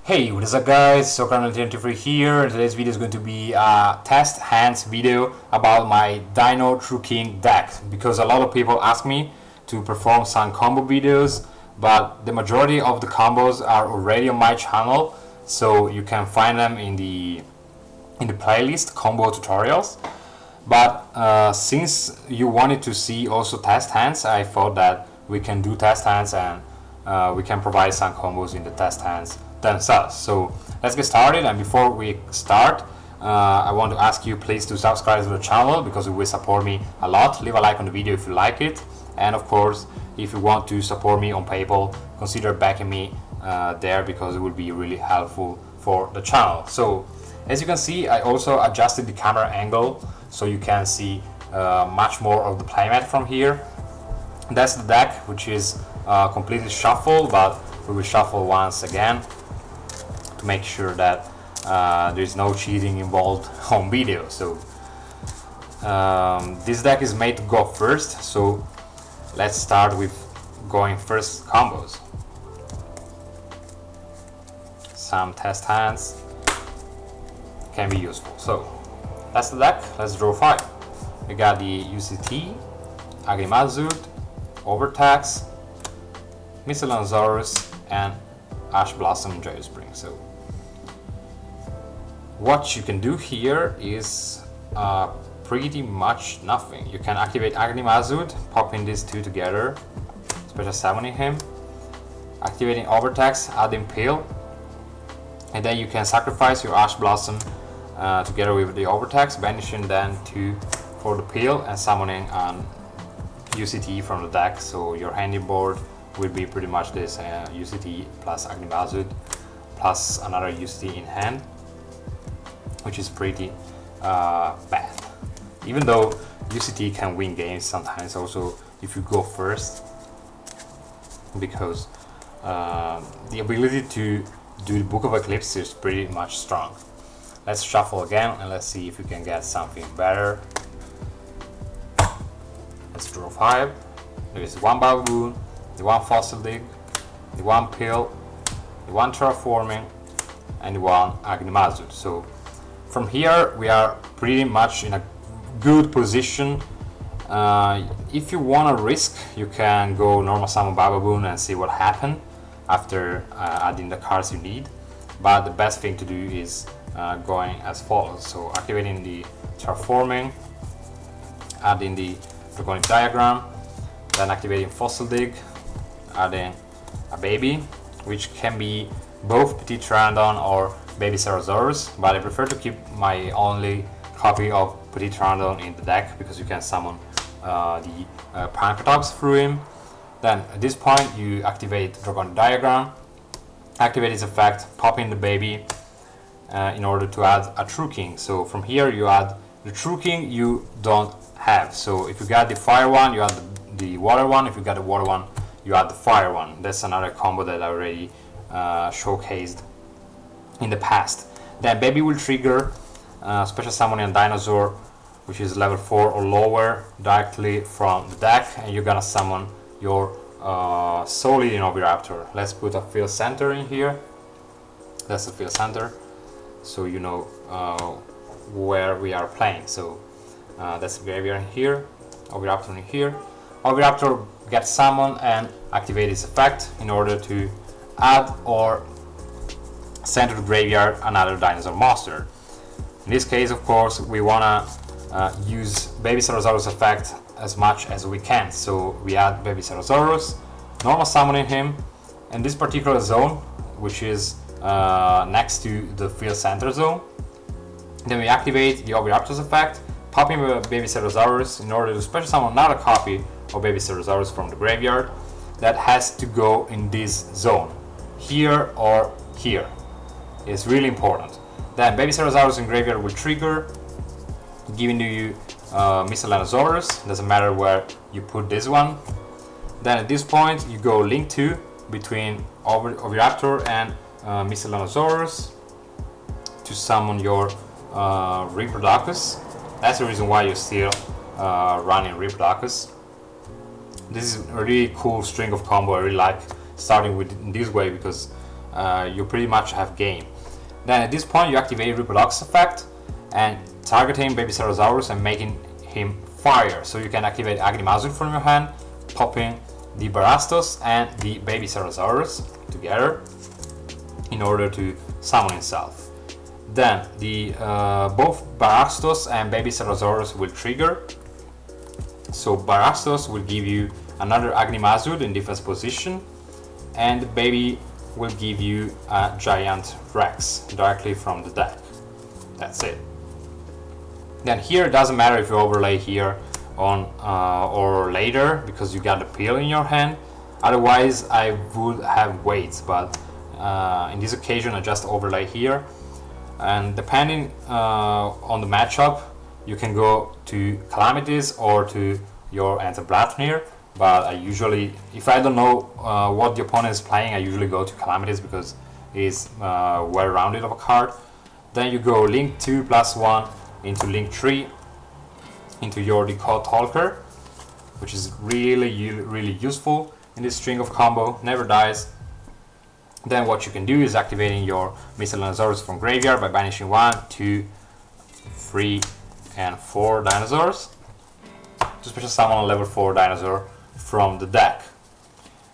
Hey, what is up guys, so canale here, and today's video is going to be a test hands video about my Dino True King deck, because a lot of people ask me to perform some combo videos, but the majority of the combos are already on my channel, so you can find them in the playlist combo tutorials. But since you wanted to see also test hands, I thought that we can do test hands and we can provide some combos in the test hands themselves. So let's get started, and before we start I want to ask you please to subscribe to the channel because it will support me a lot. Leave a like on the video if you like it, and of course if you want to support me on PayPal, consider backing me there, because it will be really helpful for the channel. So as you can see, I also adjusted the camera angle so you can see much more of the playmat from here. That's the deck, which is completely shuffled, but we will shuffle once again to make sure that there is no cheating involved on video. So this deck is made to go first, so let's start with going first combos. Some test hands can be useful. So that's the deck. Let's draw 5. We got the UCT, Agrimazud, Overtax, Miscellaneous, and Ash Blossom Geospring. So what you can do here is pretty much nothing. You can activate Agrimazud, popping these two together, special summoning him, activating Overtax, adding Peel, and then you can sacrifice your Ash Blossom together with the Overtax, banishing then 2 for the Peel and summoning an UCT from the deck. So your handy board will be pretty much this UCT plus Agrimazud plus another UCT in hand, which is pretty bad. Even though UCT can win games sometimes also if you go first, because the ability to do the Book of Eclipse is pretty much strong. Let's shuffle again and let's see if we can get something better. Let's draw 5. There is 1 Baboon, the 1 Fossil Dig, the 1 Peel, the 1 Terraforming, and the 1 Agrimazud. So from here we are pretty much in a good position. If you want to risk, you can go normal summon Baboon and see what happens after adding the cards you need, but the best thing to do is going as follows. So activating the Terraforming, adding the Draconic Diagram, then activating Fossil Dig, adding a baby, which can be both Petit Pteranodon or Baby Cerosaurus, but I prefer to keep my only copy of Petit Pteranodon in the deck because you can summon the Pancratops through him. Then at this point you activate Draconic Diagram, activate its effect, pop in the baby in order to add a True King. So from here you add the True King you don't have. So if you got the fire one, you add the water one. If you got the water one, you add the fire one. That's another combo that I already showcased in the past. Then baby will trigger special summoning a Dinosaur, which is level 4 or lower, directly from the deck, and you're gonna summon your Solid Oviraptor. Let's put a field center in here. That's the field center, so you know where we are playing. So that's the graveyard in here, Oviraptor in here. Oviraptor gets summoned and activate its effect in order to add or send to the graveyard another dinosaur monster. In this case, of course, we wanna use Baby Cerosaurus effect as much as we can. So we add Baby Cerosaurus, normal summoning him in this particular zone, which is next to the field center zone. Then we activate the Oviraptor's effect, popping Baby Cerosaurus in order to special summon another copy of Baby Cerosaurus from the graveyard that has to go in this zone, here or here. It's really important. Then Baby Cerosaurus in graveyard will trigger, giving you Miscellaneous. Doesn't matter where you put this one. Then at this point you go link 2 between Oviraptor and Miscellaneous to summon your Reproducus. That's the reason why you're still running Reproducus. This is a really cool string of combo. I really like starting with in this way because you pretty much have game. Then at this point you activate Reproduce effect and targeting Baby Ceratosaurus and making him fire. So you can activate Agnimazur from your hand, popping the Barastos and the Baby Ceratosaurus together in order to summon himself. Then the both Barastos and Baby Ceratosaurus will trigger. So Barastos will give you another Agnimazur in defense position, and the baby will give you a giant Rex directly from the deck. That's it. Then here it doesn't matter if you overlay here on or later, because you got the peel in your hand. Otherwise I would have weights, but in this occasion I just overlay here, and depending on the matchup you can go to Calamities or to your Anteblattnir, but I usually, if I don't know what the opponent is playing, I usually go to Calamities because it is well-rounded of a card. Then you go Link 2 plus 1 into Link 3 into your Decode Talker, which is really useful in this string of combo, never dies. Then what you can do is activating your Miscellaneosaurus from graveyard by banishing 1, 2, 3 and 4 dinosaurs to special summon a level 4 dinosaur from the deck.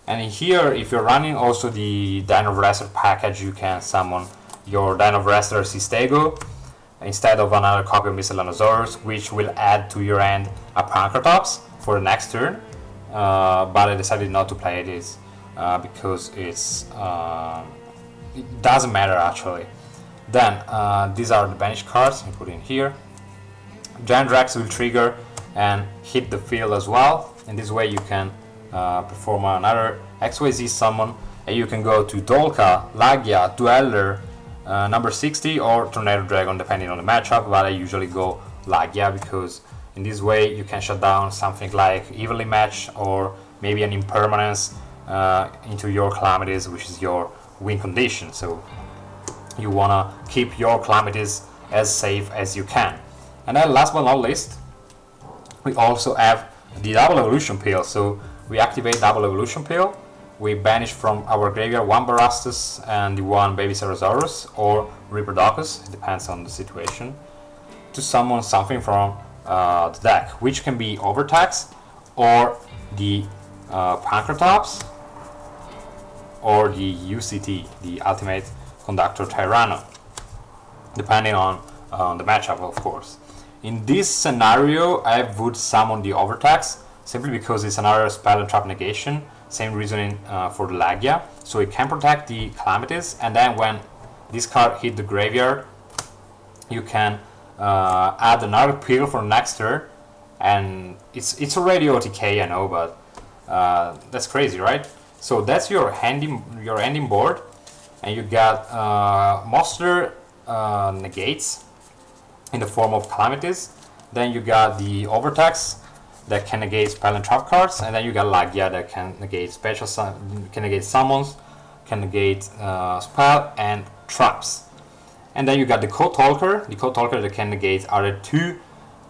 And in here, if you're running also the Dino Wrestler package, you can summon your Dino Wrestler Sistego instead of another copy of Miscellaneosaurus, which will add to your end a Pancratops for the next turn. But I decided not to play this because it doesn't matter actually. Then these are the banished cards I put in here. Giant Rex will trigger and hit the field as well. In this way you can perform another XYZ summon, and you can go to Dolka, Lagia, Dweller, number 60 or Tornado Dragon depending on the matchup, but I usually go Lagia because in this way you can shut down something like Evenly Match or maybe an Impermanence into your Calamities, which is your win condition. So you wanna keep your Calamities as safe as you can. And then last but not least, we also have the Double Evolution Peel. So we activate Double Evolution Peel, we banish from our graveyard one Barastus and the one Baby Ceratosaurus or Reproducus, it depends on the situation, to summon something from the deck, which can be Overtax or the Pancratops or the UCT, the Ultimate Conductor Tyranno, depending on the matchup, of course. In this scenario, I would summon the Overtax simply because it's another spell and trap negation. Same reasoning for the Lagia. So it can protect the Calamities, and then when this card hit the graveyard, you can add another peel for next turn. And it's already OTK, I know, but that's crazy, right? So that's your ending board, and you got monster negates in the form of Calamities. Then you got the Overtax that can negate spell and trap cards, and then you got Lagia that can negate can negate summons, can negate spell and traps. And then you got the Decode Talker that can negate either 2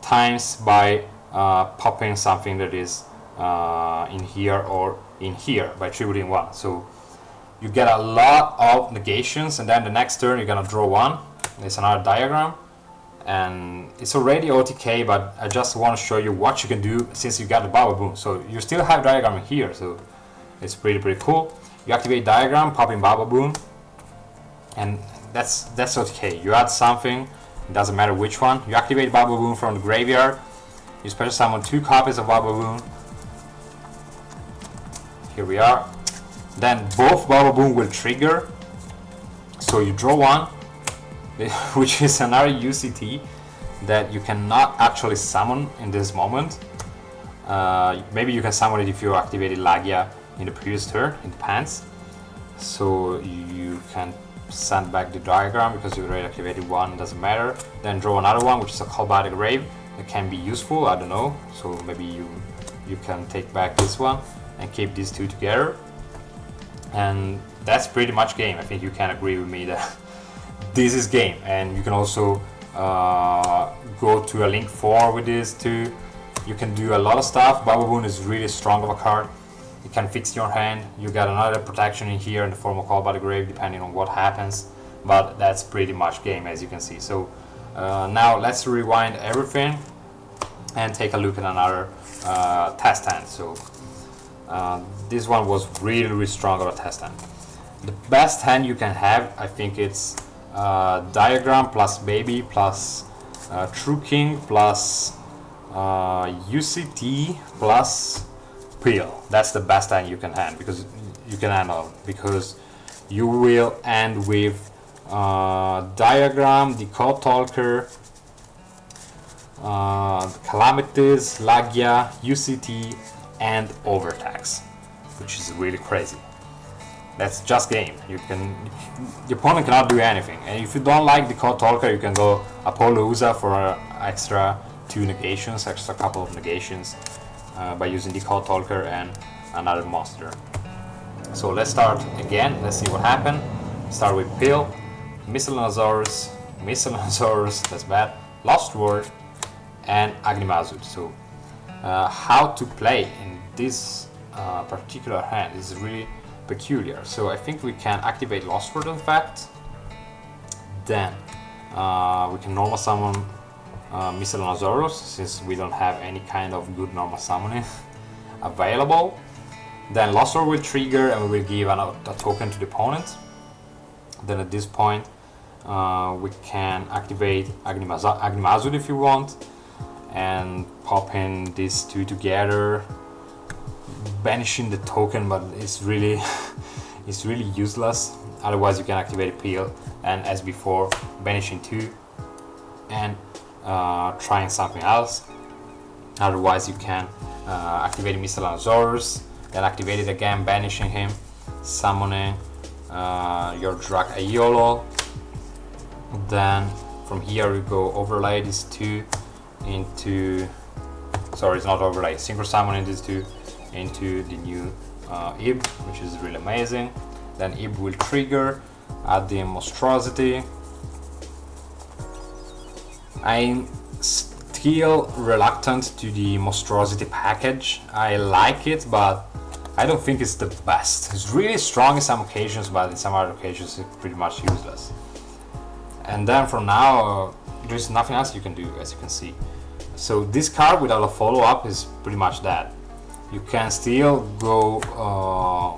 times by popping something that is in here or in here by tributing 1. So you get a lot of negations, and then the next turn you're gonna draw 1. There's another diagram, and it's already OTK, but I just want to show you what you can do since you got the Baba Boom. So you still have diagram in here, so it's pretty cool. You activate diagram, pop in Baba Boom, and that's OTK. You add something, it doesn't matter which one. You activate Baba Boom from the graveyard. You special summon 2 copies of Baba Boom. Here we are. Then both Baba Boom will trigger. So you draw 1. Which is another UCT that you cannot actually summon in this moment. Maybe you can summon it if you activated Lagia in the previous turn, it depends. So you can send back the diagram because you already activated 1, doesn't matter. Then draw another one, which is a Call by the Grave, that can be useful, I don't know. So maybe you can take back this one and keep these 2 together. And that's pretty much game. I think you can agree with me that this is game. And you can also go to a Link 4 with this too. You can do a lot of stuff. Baba Boon is really strong of a card. it can fix your hand. You got another protection in here in the form of Call by the Grave, depending on what happens, but that's pretty much game, as you can see. So now let's rewind everything and take a look at another test hand. So this one was really strong of a test hand. The best hand you can have, I think it's Diagram plus Baby plus True King plus UCT plus Peel. That's the best hand you can hand, because you can handle, because you will end with Diagram, the Code Talker, Calamities, Lagia, UCT, and Overtax, which is really crazy. That's just game. The opponent cannot do anything. And if you don't like the Code Talker, you can go Apollousa for extra 2 negations, extra couple of negations, by using the Code Talker and another monster. So let's start again. Let's see what happened. Start with Peel, Miscellaneous, that's bad, Lost Word, and Agnimazut. So how to play in this particular hand is really peculiar. So I think we can activate Lost Word, in fact. Then we can normal summon Miscellaneous, since we don't have any kind of good normal summoning available. Then Lost Word will trigger and we will give a token to the opponent. Then at this point we can activate Agnimazut if you want, and pop in these two together, banishing the token, but it's really useless. Otherwise you can activate Peel, and as before, banishing 2 and trying something else. Otherwise you can activate Miscellaneous, then activate it again, banishing him, summoning your Drak Aiolo. Then from here we go overlay these 2 into, sorry, it's not overlay, synchro summoning these 2 into the new Ib, which is really amazing. Then Ib will trigger, add the monstrosity. I'm still reluctant to the monstrosity package. I like it, but I don't think it's the best. It's really strong in some occasions, but in some other occasions it's pretty much useless. And then from now there's nothing else you can do, as you can see. So this card without a follow-up is pretty much that. You can still go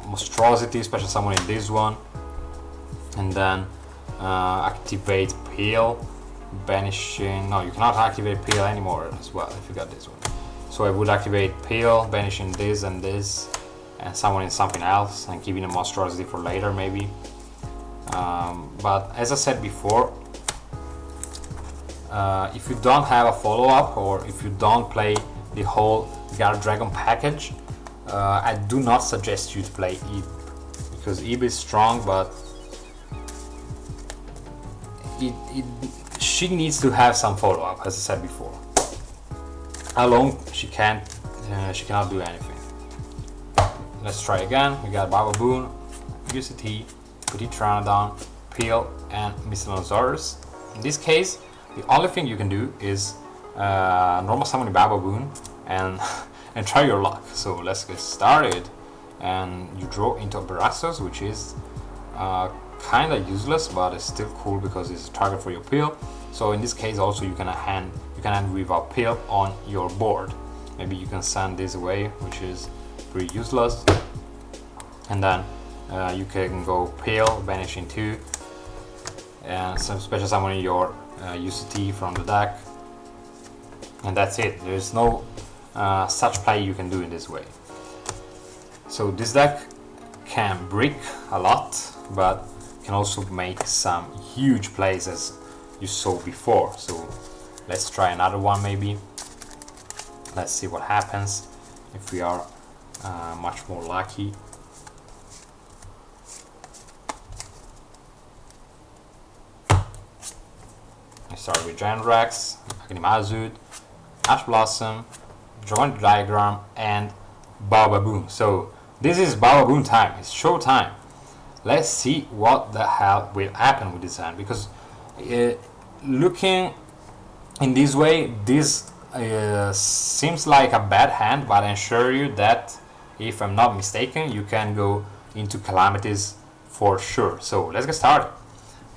monstrosity, special summon in this one, and then activate Peel, banishing. No, you cannot activate Peel anymore as well if you got this one. So I would activate Peel, banishing this, and summoning something else, and keeping a monstrosity for later maybe. But as I said before, if you don't have a follow-up, or if you don't play the whole Guard Dragon package, I do not suggest you to play Ib, because Ib is strong, but she needs to have some follow-up, as I said before. Alone she cannot do anything. Let's try again. We got Bababoon, UCT, Petit Pteranodon, Peel, and Miscellaneous. In this case, the only thing you can do is normal summon Bababoon and try your luck. So let's get started. And you draw into Barastos, which is kinda useless, but it's still cool because it's a target for your Peel. So in this case also you can end with a Peel on your board. Maybe you can send this away, which is pretty useless. And then you can go Peel, banishing 2, and some special summoning your UCT from the deck. And that's it. There's no such play you can do in this way. So this deck can brick a lot, but can also make some huge plays, as you saw before. So let's try another one maybe. Let's see what happens if we are much more lucky. I start with Giant Rex, Agnimazut, Ash Blossom, Joint Diagram, and Bababoon. So this is Bababoon time. It's show time. Let's see what the hell will happen with this hand, because looking in this way, this seems like a bad hand, but I assure you that if I'm not mistaken, you can go into calamities for sure. So let's get started.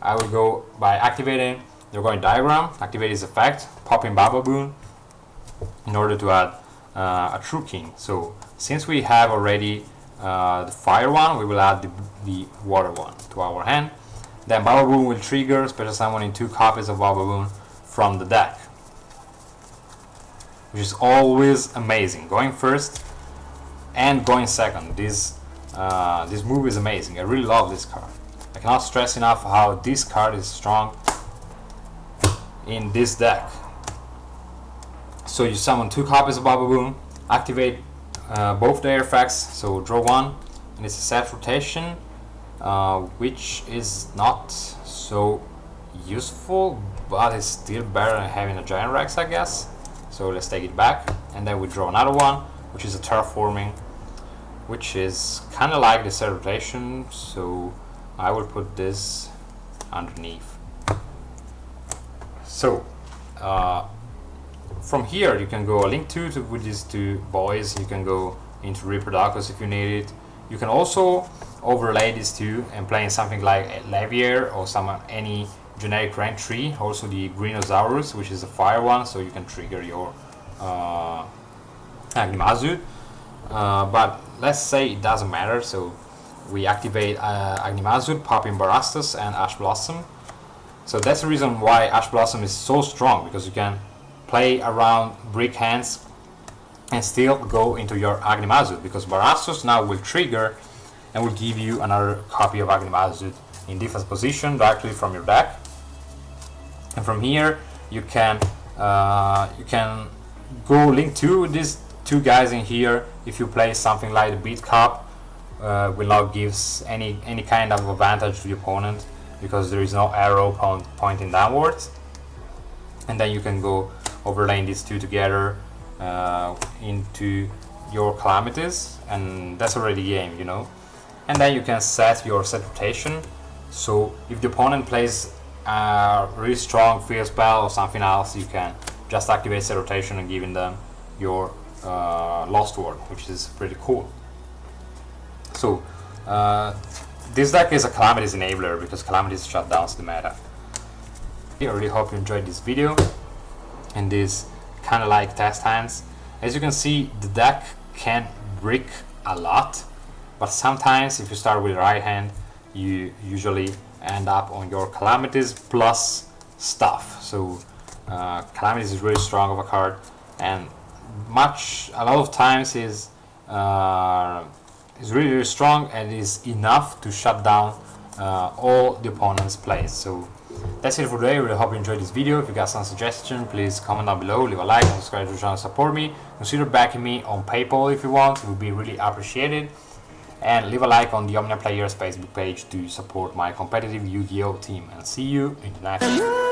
I will go by activating the going diagram, activate this effect, popping Bababoon in order to add a true king. So since we have already the fire one, we will add the water one to our hand. Then Bababoon will trigger, special summoning 2 copies of Bababoon from the deck, which is always amazing. Going first and going second. This move is amazing. I really love this card. I cannot stress enough how this card is strong in this deck. So you summon 2 copies of Bababoon, activate both their effects, so draw 1, and it's a set rotation, which is not so useful, but it's still better than having a Giant Rex, I guess. So let's take it back, and then we draw another one, which is a terraforming, which is kind of like the set rotation, so I will put this underneath. So from here you can go a link 2 with these 2 boys. You can go into Reproductus if you need it. You can also overlay these 2 and play in something like Levier or any generic rank 3. Also the Greenosaurus, which is a fire one, so you can trigger your Agnimazud. But let's say it doesn't matter, so we activate Agnimazud, popping Barastas and Ash Blossom. So that's the reason why Ash Blossom is so strong, because you can play around brick hands and still go into your Agnimazud, because Barastas now will trigger and will give you another copy of Agnimazud in defense position directly from your deck. And from here you can go link 2 with these 2 guys in here. If you play something like the Beat Cup, will not give any kind of advantage to the opponent, because there is no arrow pointing downwards. And then you can go overlaying these 2 together into your calamities, and that's already game, you know. And then you can set your set rotation, so if the opponent plays a really strong field spell or something else, you can just activate set rotation and giving them your Lost Word, which is pretty cool. So this deck is a calamities enabler, because calamities shut down the meta. I really hope you enjoyed this video and this kind of like test hands. As you can see, the deck can brick a lot, but sometimes if you start with the right hand, you usually end up on your calamities plus stuff. So calamities is really strong of a card, and a lot of times is really, really strong and is enough to shut down all the opponent's plays. So that's it for today. I really hope you enjoyed this video. If you got some suggestion, please comment down below, leave a like, and subscribe to the channel to support me. Consider backing me on PayPal if you want, it would be really appreciated. And leave a like on the Omnia Players Facebook page to support my competitive Yu-Gi-Oh team. And see you in the next video.